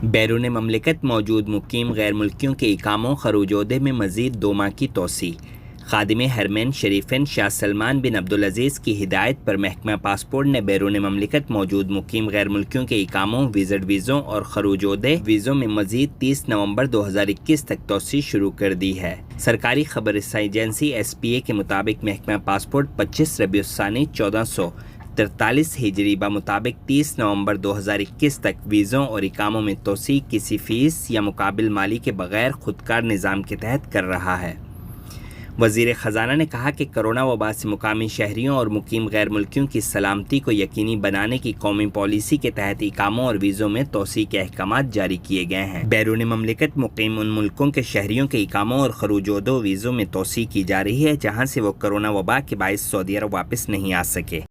बैरून ममलिकत मौजूद मुकीम गैर मुल्कियों के इकामों खरूजोदे में मज़ीद 2 माह की तोसी। खादिम हरमैन शरीफैन शाह सलमान बिन अब्दुल अजीज़ की हिदायत पर महकमा पासपोर्ट ने बैरून ममलिकत मौजूद मुकीम गैर मुल्कियों के इकामों, विजिट वीज़ों और खरूजोदे वीज़ों में मज़ीद 30 नवंबर 2021 तक तोसी शुरू कर दी है। सरकारी खबर रसाई एजेंसी SPA के मुताबिक महकमा पासपोर्ट 25 रबीउस्सानी 1443 हिजरी मुताबिक 30 नवंबर 2021 तक वीज़ों और इकामों में तोसी किसी फ़ीस या मुकाबिल माली के बगैर खुदकार निज़ाम के तहत कर रहा है। वज़ीर ख़जाना ने कहा कि कोरोना वबा से मुकामी शहरियों और मुकीम गैर मुल्कियों की सलामती को यकीनी बनाने की कौमी पॉलिसी के तहत इकामों और वीज़ों में तोसी के अहकामात जारी किए गए हैं। बैरून ममलिकत मुकीम उन मुल्कों के शहरियों के इकामों और खरूजोदो वीज़ों में तोसी की जा रही है जहाँ से वो कोरोना वबा के बाइस सऊदी अरब वापस नहीं आ सके।